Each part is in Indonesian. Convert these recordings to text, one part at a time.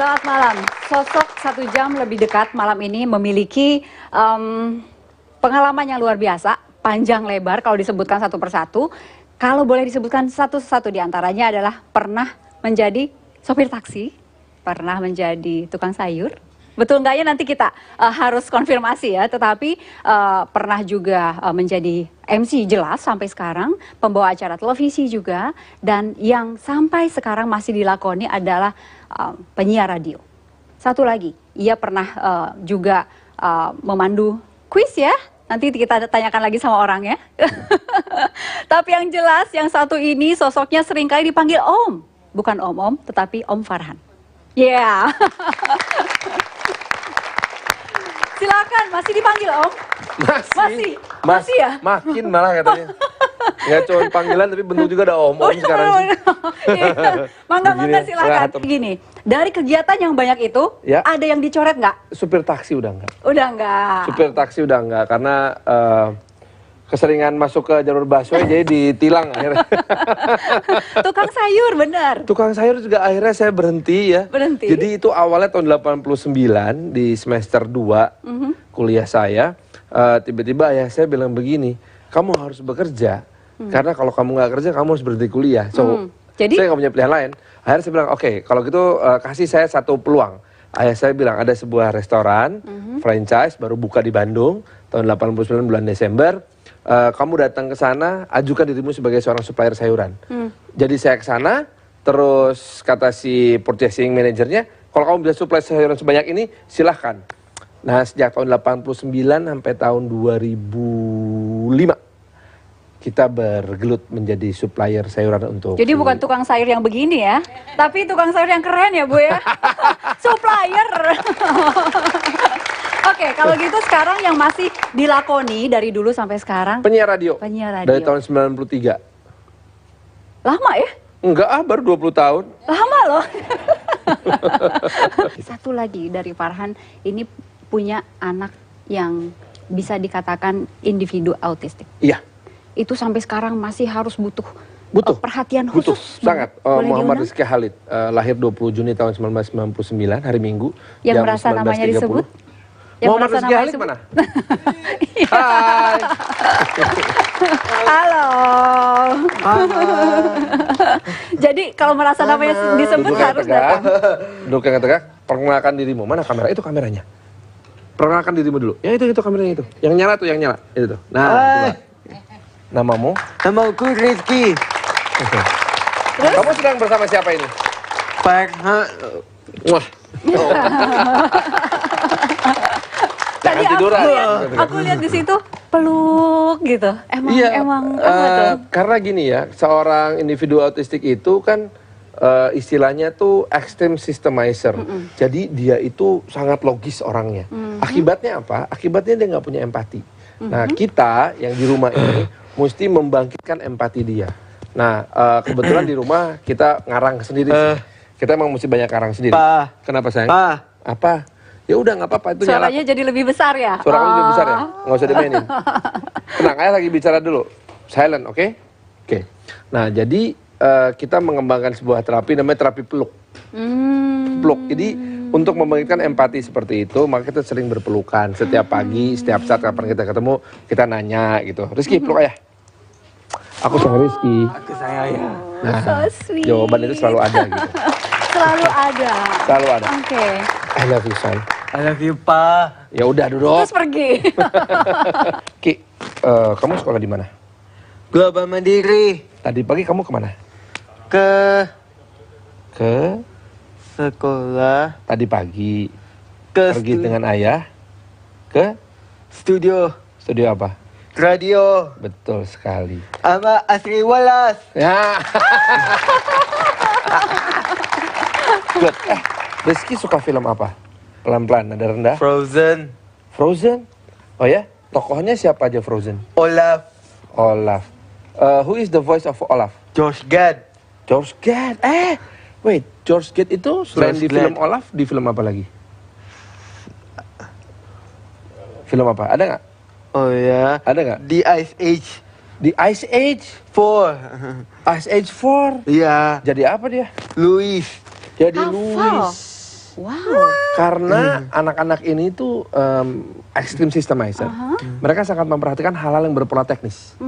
Selamat malam. Sosok 1 jam lebih dekat malam ini memiliki pengalaman yang luar biasa, panjang lebar kalau disebutkan satu persatu. Kalau boleh disebutkan satu-satu diantaranya adalah pernah menjadi sopir taksi, pernah menjadi tukang sayur. Betul nggak ya, nanti kita harus konfirmasi ya. Tetapi pernah juga menjadi MC jelas sampai sekarang, pembawa acara televisi juga, dan yang sampai sekarang masih dilakoni adalah penyiar radio. Satu lagi, ia pernah juga memandu kuis ya. Nanti kita tanyakan lagi sama orangnya. Tapi yang jelas, yang satu ini sosoknya seringkali dipanggil Om. Bukan Om-Om, tetapi Om Farhan. Yeah. Silakan, masih dipanggil Om? Masih ya? Makin malah katanya. Nggak cuma panggilan tapi bentuk juga ada Om sekarang sih. Mangga silakan. Gini, dari kegiatan yang banyak itu, ya, ada yang dicoret nggak? Supir taksi udah nggak. Udah nggak. Supir taksi udah nggak karena keseringan masuk ke jalur busway jadi ditilang akhirnya. Tukang sayur, benar. Tukang sayur juga akhirnya saya berhenti ya. Berhenti. Jadi itu awalnya tahun 89 di semester 2 kuliah saya. Tiba-tiba ayah saya bilang begini, kamu harus bekerja. Karena kalau kamu nggak kerja, kamu harus berhenti kuliah. So, jadi? Saya nggak punya pilihan lain. Akhirnya saya bilang, oke, kalau gitu kasih saya satu peluang. Ayah saya bilang ada sebuah restoran, franchise, baru buka di Bandung, tahun 89 bulan Desember. Kamu datang ke sana, ajukan dirimu sebagai seorang supplier sayuran. Jadi saya ke sana, terus kata si purchasing manajernya, kalau kamu bisa supply sayuran sebanyak ini, silahkan. Nah, sejak tahun 89 sampai tahun 2005. Kita bergelut menjadi supplier sayuran untuk... Jadi bukan tukang sayur yang begini ya, tapi tukang sayur yang keren ya Bu ya. Supplier. Oke, kalau gitu sekarang yang masih dilakoni dari dulu sampai sekarang? Penyiar radio. Penyiar radio. Dari tahun 93. Lama ya? Enggak baru 20 tahun. Lama loh. Satu lagi dari Farhan, ini punya anak yang bisa dikatakan individu autistik. Iya. Itu sampai sekarang masih harus butuh perhatian butuh, khusus. Sangat. Muhammad Rizky Khalid, lahir 20 Juni tahun 1999, hari Minggu. Yang merasa namanya disebut? Muhammad Rizky Khalid mana? Hai. Halo. Jadi kalau merasa namanya disebut harus datang. Duduk yang tegak, perkenalkan dirimu. Mana kamera? Itu kameranya. Perkenalkan dirimu dulu. Ya itu kameranya itu. Yang nyala tuh, yang nyala. Itu tuh. Nah, namamu? Namaku Rizky. Terus? Kamu sedang bersama siapa ini? Farhan. Wah. Tadi aku lihat di situ peluk gitu. Emang apa tuh? Karena gini ya, seorang individu autistik itu kan istilahnya tuh extreme systemizer. Jadi dia itu sangat logis orangnya. Akibatnya apa? Akibatnya dia nggak punya empati. Nah, kita yang di rumah ini mesti membangkitkan empati dia. Nah, kebetulan di rumah kita ngarang sendiri sih. Kita emang mesti banyak ngarang sendiri. Kenapa sayang? Apa? Ya udah nggak apa-apa, itu nyala. Suaranya jadi lebih besar ya? Suaranya lebih besar ya? Nggak usah dimainin. Tenang, ayah lagi bicara dulu. Silent, oke? Oke. Nah, jadi kita mengembangkan sebuah terapi namanya terapi peluk. Peluk. Jadi untuk membangkitkan empati seperti itu, maka kita sering berpelukan setiap pagi, setiap saat kapan kita ketemu, kita nanya gitu. Rizky, peluk ayah. Aku sayang Rizky. Aku sayang ayah. Nah, so sweet. Jawaban itu selalu ada gitu. Selalu ada. Selalu ada. Oke. I love you, son. I love you, Pa. Ya udah duduk. Terus pergi. Ki, kamu sekolah di mana? Global Mandiri. Tadi pagi kamu kemana? Ke sekolah. Tadi pagi. Ke Pergi dengan ayah ke studio. Studio apa? Radio. Betul sekali. Sama Asri Walas. Ya. Good. Rizky suka film apa? Pelan-pelan, nada rendah. Frozen. Frozen? Oh ya? Tokohnya siapa aja Frozen? Olaf. Olaf. Who is the voice of Olaf? George Gad. George Gad. Wait, George Gad itu selain di film Olaf, di film apa lagi? Film apa? Ada nggak? Oh ya. Ada nggak? The Ice Age. The Ice Age 4. Ice Age 4. Iya. Jadi apa dia? Louis. Jadi Hafal. Louis. Wow. Karena anak-anak ini tuh extreme systemizer. Mereka sangat memperhatikan hal-hal yang berpola teknis.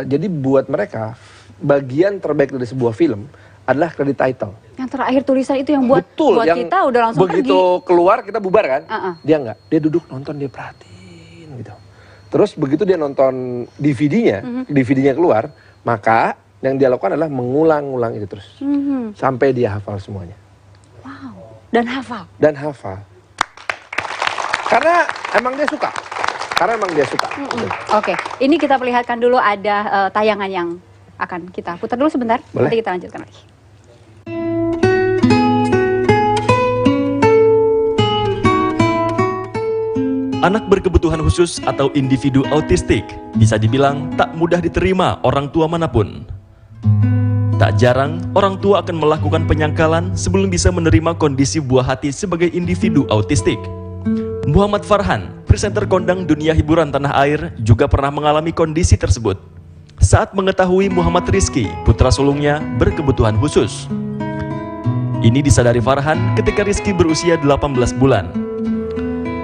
Jadi buat mereka, bagian terbaik dari sebuah film adalah credit title. Yang terakhir tulisan itu yang buat yang kita udah langsung begitu pergi. keluar kita bubar kan? Dia enggak, dia duduk nonton, dia perhatiin gitu. Terus begitu dia nonton DVD-nya, DVD-nya keluar, maka yang dia lakukan adalah mengulang-ulang itu terus. Sampai dia hafal semuanya. Wow. Dan hafal. Dan hafal. Karena emang dia suka. Oke, ini kita perlihatkan dulu ada tayangan yang akan kita putar dulu sebentar. Boleh. Nanti kita lanjutkan lagi. Anak berkebutuhan khusus atau individu autistik bisa dibilang tak mudah diterima orang tua manapun. Tak jarang, orang tua akan melakukan penyangkalan sebelum bisa menerima kondisi buah hati sebagai individu autistik. Muhammad Farhan, presenter kondang dunia hiburan tanah air, juga pernah mengalami kondisi tersebut saat mengetahui Muhammad Rizky, putra sulungnya, berkebutuhan khusus. Ini disadari Farhan ketika Rizky berusia 18 bulan.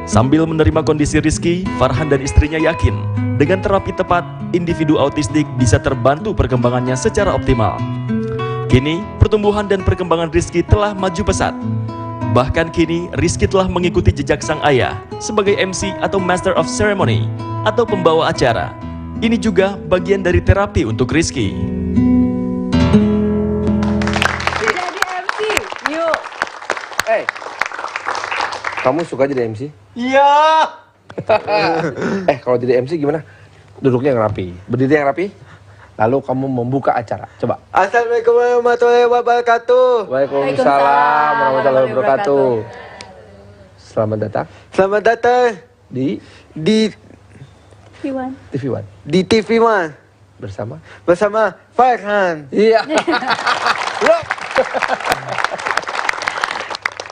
Sambil menerima kondisi Rizky, Farhan dan istrinya yakin dengan terapi tepat, individu autistik bisa terbantu perkembangannya secara optimal. Kini, pertumbuhan dan perkembangan Rizky telah maju pesat. Bahkan kini, Rizky telah mengikuti jejak sang ayah sebagai MC atau Master of Ceremony atau pembawa acara. Ini juga bagian dari terapi untuk Rizky. Jadi MC, yuk. Kamu suka jadi MC? Iya. Kalau jadi MC gimana? Duduknya yang rapi, berdiri yang rapi, lalu kamu membuka acara. Coba. Assalamualaikum warahmatullahi wabarakatuh. Waalaikumsalam warahmatullahi wabarakatuh. Selamat datang Selamat datang di Iwan. TV One di TV One bersama Farhan. Iya.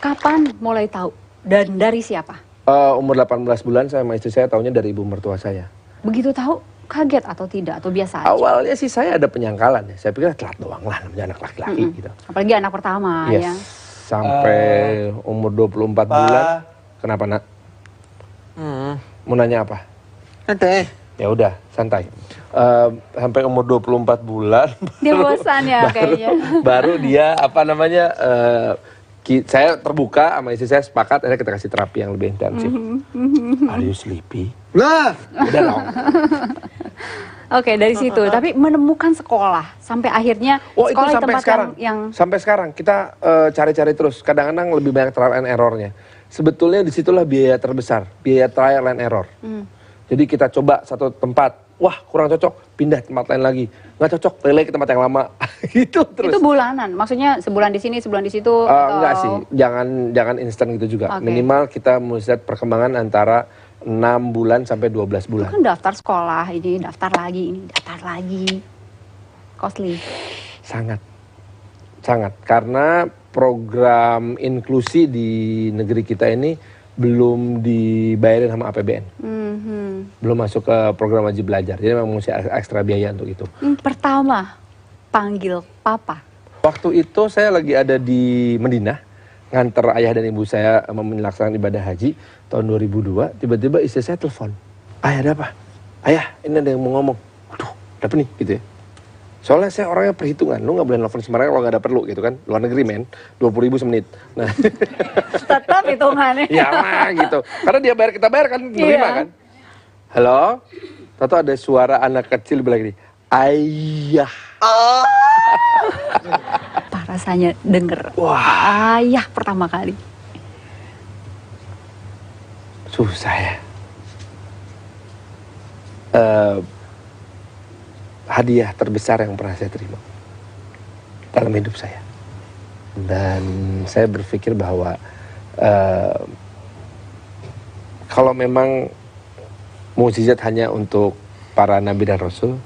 Kapan mulai tahu? Dan dari siapa? Umur 18 bulan saya sama istri saya tahunya dari ibu mertua saya. Begitu tahu, kaget atau tidak? Atau biasa aja? Awalnya sih saya ada penyangkalan ya. Saya pikir telat doang lah namanya anak laki-laki gitu. Apalagi anak pertama Yes. ya. Sampai umur 24 bulan. Kenapa nak? Mau nanya apa? Nanti. Ya udah, santai. Sampai umur 24 bulan. Dia bosan ya kayaknya. Baru dia apa namanya? Saya terbuka sama istri saya sepakat, akhirnya kita kasih terapi yang lebih intensif. Are you sleepy? Lah. Udah dong. Oke, dari situ. Tapi menemukan sekolah sampai akhirnya Oh itu sekolah di sampai tempat sekarang. yang Sampai sekarang kita cari-cari terus. Kadang-kadang lebih banyak trial and errornya. Sebetulnya disitulah biaya terbesar, biaya trial and error. Jadi kita coba satu tempat, wah kurang cocok, pindah tempat lain lagi. Nggak cocok, balik ke tempat yang lama. Gitu terus. itu bulanan. Maksudnya sebulan di sini, sebulan di situ atau Enggak sih, jangan instan gitu juga. Oke. Minimal kita mesti lihat perkembangan antara 6 bulan sampai 12 Itu bulan. kan daftar sekolah, ini daftar lagi, ini daftar lagi. Costly. Sangat. Karena program inklusi di negeri kita ini belum dibayarin sama APBN. Belum masuk ke program wajib belajar. Jadi memang mesti ekstra biaya untuk itu. Pertama, panggil papa. Waktu itu saya lagi ada di Madinah, nganter ayah dan ibu saya melaksanakan ibadah haji tahun 2002. Tiba-tiba istri saya telepon. Ayah ada apa? Ayah, ini ada yang mau ngomong. Waduh, ada apa nih? Gitu ya. Soalnya saya orangnya perhitungan, lu gak boleh nelfon sembarangan kalau gak ada perlu gitu kan. Luar negeri men, 20.000 semenit. Nah, Tetap hitungannya. ya mah gitu. Karena dia bayar, kita bayar kan, menerima Iya. kan. Halo? Tahu ada suara anak kecil bilang gini, ayah. Apa rasanya denger ayah pertama kali? Susah ya. Hadiah terbesar yang pernah saya terima dalam hidup saya. Dan saya berpikir bahwa kalau memang mukjizat hanya untuk para nabi dan rasul,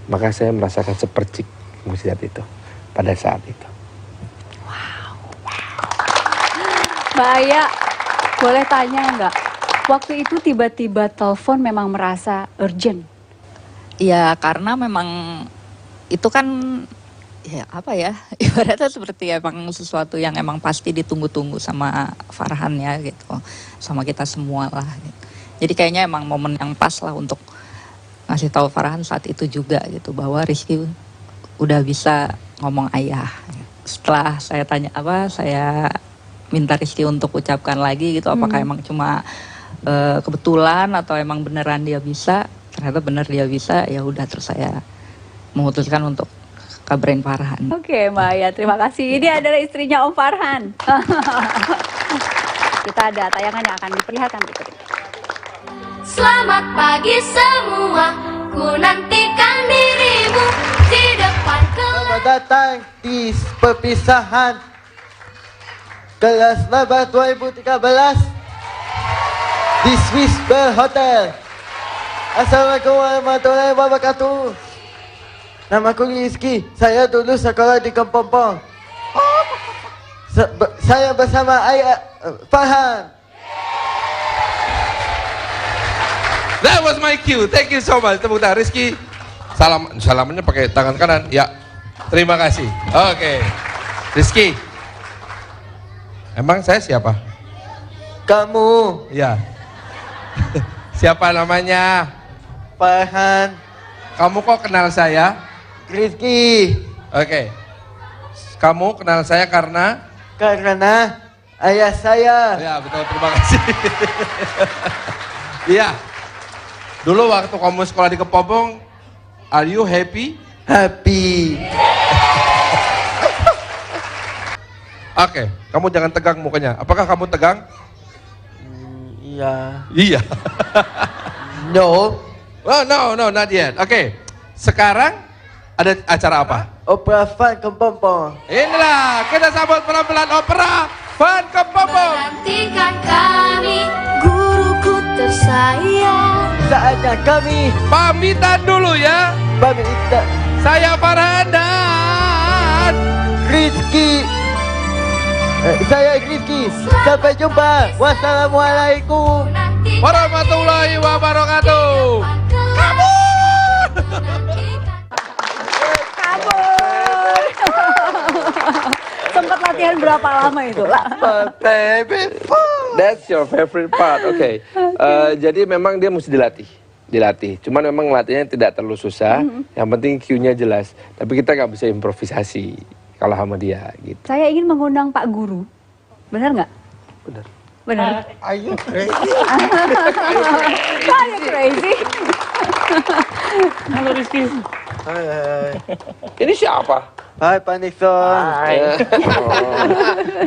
maka saya merasakan sepercik mukjizat itu pada saat itu. Mbak Aya, boleh tanya nggak? Waktu itu tiba-tiba telepon memang merasa urgent. Ya karena memang itu kan ya apa ya, ibaratnya seperti emang sesuatu yang emang pasti ditunggu-tunggu sama Farhan ya gitu, sama kita semua lah gitu. Jadi kayaknya emang momen yang pas lah untuk ngasih tahu Farhan saat itu juga gitu, bahwa Rizky udah bisa ngomong ayah. Setelah saya tanya saya minta Rizky untuk ucapkan lagi gitu, apakah emang cuma kebetulan atau emang beneran dia bisa, ternyata bener dia bisa, ya udah terus saya memutuskan untuk kabarin Farhan. Oke, Mbak Aya, terima kasih. Ini adalah istrinya Om Farhan. Kita ada tayangan yang akan diperlihatkan berikut ini. Selamat pagi semua, ku nantikan dirimu di depan kelas. Selamat datang di perpisahan kelas lebar 2013 di Swiss Bell Hotel. Assalamualaikum warahmatullahi wabarakatuh. Nama aku Rizky. Saya dulu sekolah di Kempompong. Saya bersama ayah Farhan. That was my cue. Thank you so much. Tepuk tangan Rizky. Salamannya pakai tangan kanan. Ya. Terima kasih. Oke. Rizky. Emang saya siapa? Kamu Ya. Siapa namanya? Farhan. Kamu kok kenal saya? Rizky. Oke. Kamu kenal saya karena? Karena ayah saya. Ya betul, terima kasih. Iya. Dulu waktu kamu sekolah di Kepompong, are you happy? Happy. Oke, kamu jangan tegang mukanya. Apakah kamu tegang? Iya. Iya. No. Oh no, not yet. Oke. Sekarang ada acara apa? Opera Fun Kempompong. Inilah, kita sambut pelan-pelan opera Fun Kepompong. Menantikan kami, guruku tersayang. Saatnya kami Pamitan dulu ya. pamit. Saya Farhan dan Rizky. Saya Rizky. Sampai jumpa. Wassalamualaikum. warahmatullahi wabarakatuh. Kabur. Sempat latihan berapa lama itu? That's your favorite part. Oke. Jadi memang dia mesti dilatih. Cuman memang latihannya tidak terlalu susah. Yang penting cue-nya jelas. Tapi kita nggak bisa improvisasi kalau sama dia gitu. Saya ingin mengundang Pak Guru. Benar nggak? Benar. Benar. Are you crazy? Are you crazy? Halo Rizky. Hai. Ini siapa? Hai Pak Nixon.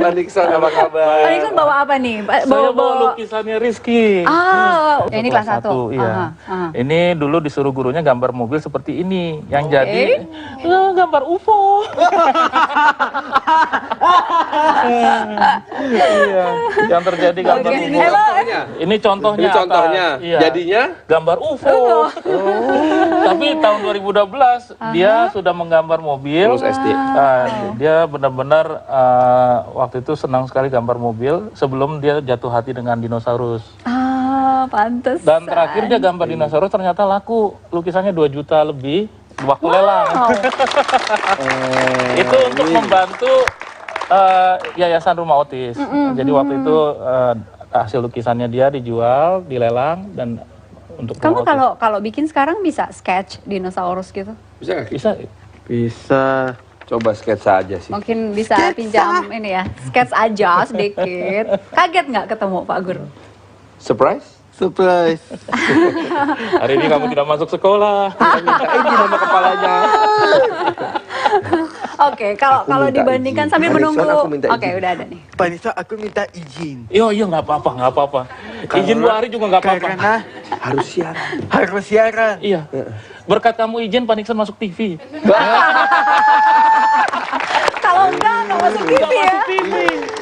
Pak Nixon, apa kabar? Pak Nixon bawa apa nih? Saya bawa lukisannya Rizky. Ah, ya, ini kelas 1. Iya. Ini dulu disuruh gurunya gambar mobil seperti ini. Yang jadi gambar UFO. Iya. Yang terjadi gambar Oke. UFO. Ini contohnya. Ini contohnya. Iya. Jadinya Gambar UFO. Tapi tahun 2012 dia sudah menggambar mobil. lulus SD. Dia benar-benar waktu itu senang sekali gambar mobil sebelum dia jatuh hati dengan dinosaurus. Ah, pantes. Dan terakhir dia gambar dinosaurus ternyata laku, lukisannya 2 juta lebih waktu lelang. Itu untuk membantu yayasan rumah otis. Jadi waktu itu hasil lukisannya dia dijual, dilelang dan untuk Kamu rumah otis. kalau bikin sekarang bisa sketch dinosaurus gitu? bisa nggak? Bisa. Bisa. Coba sketsa aja sih. Mungkin bisa pinjam ini ya, sketch aja sedikit. Kaget nggak ketemu Pak Guru? Surprise? Surprise. Hari ini kamu tidak masuk sekolah. Minta izin sama kepalanya. Oke, kalau minta dibandingkan izin. sambil Pak Nixon, menunggu. aku minta Oke, izin. udah ada nih. Pak Nixon, aku minta izin. Iya nggak apa-apa. Izin 2 hari juga nggak apa-apa. Karena Harus siaran. harus siaran. Iya. Berkat kamu izin Pak Nixon masuk TV. Kalau enggak masuk TV ya.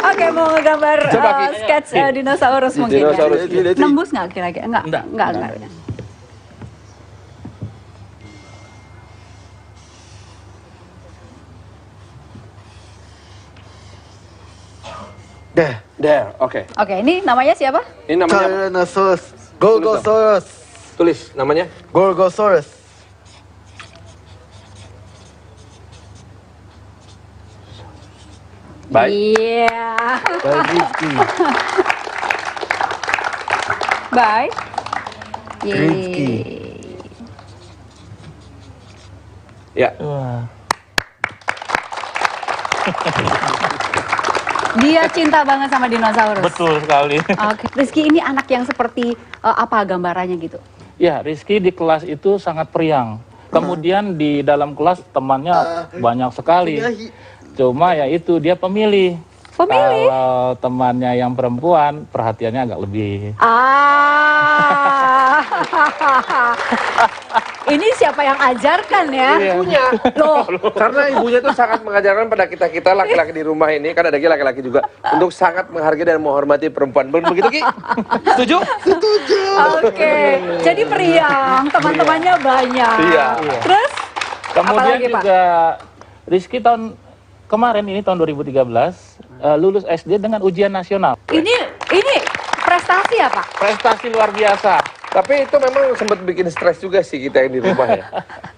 Oke, mau ngegambar Coba, Ki. sketch dinosaurus mungkin Dinosaurus. ya. Nembus nggak kira-kira? Enggak. Enggak. There, oke. Oke, ini namanya siapa? Ini namanya apa? Tyrannosaurus. Gorgosaurus. Tulis namanya. Gorgosaurus. Baik. Iya. Baik Rizky. Bye. Rizky. Ya. Wah. Dia cinta banget sama dinosaurus. Betul sekali. Oke, Rizky ini anak yang seperti apa gambarannya gitu? Ya, Rizky di kelas itu sangat periang. Kemudian di dalam kelas temannya banyak sekali. Cuma ya itu dia pemilih. Pemilih? Kalau temannya yang perempuan, perhatiannya agak lebih. Ah, ini siapa yang ajarkan ya? Ibunya. Loh, Karena ibunya tuh sangat mengajarkan pada kita-kita laki-laki di rumah ini, kan ada laki-laki juga, untuk sangat menghargai dan menghormati perempuan. Begitu Ki? Setuju? oke. Jadi periang, teman-temannya banyak. Iya. Terus? Kemudian Apalagi, Pak? juga Rizky tahun kemarin ini tahun 2013 lulus SD dengan ujian nasional. Ini prestasi ya Pak? Prestasi luar biasa. Tapi itu memang sempat bikin stres juga sih kita yang di rumah ya.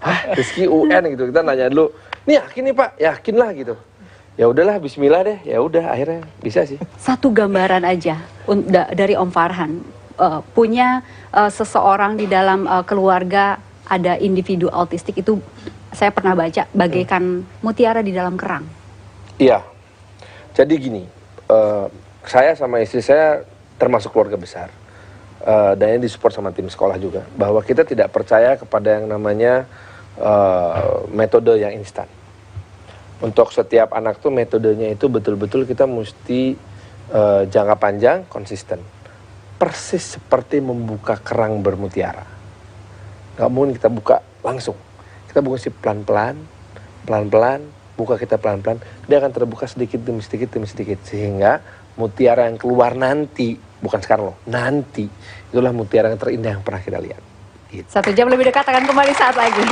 Hah, Rizky UN gitu, kita nanya dulu, nih yakin nih Pak, yakin lah gitu. Ya udahlah, Bismillah deh. Ya udah, akhirnya bisa sih. Satu gambaran aja dari Om Farhan, punya seseorang di dalam keluarga ada individu autistik itu saya pernah baca bagaikan mutiara di dalam kerang. Iya. Jadi gini, saya sama istri saya termasuk keluarga besar. Dan ini disupport sama tim sekolah juga. Bahwa kita tidak percaya kepada yang namanya metode yang instan. Untuk setiap anak tuh metodenya itu betul-betul kita mesti jangka panjang, konsisten. Persis seperti membuka kerang bermutiara. Gak mungkin kita buka langsung. Kita buka sih pelan-pelan, buka kita pelan-pelan, dia akan terbuka sedikit demi sedikit, sehingga mutiara yang keluar nanti, bukan sekarang loh, nanti, itulah mutiara yang terindah yang pernah kita lihat. Gitu. 1 jam lebih dekat akan kembali saat lagi.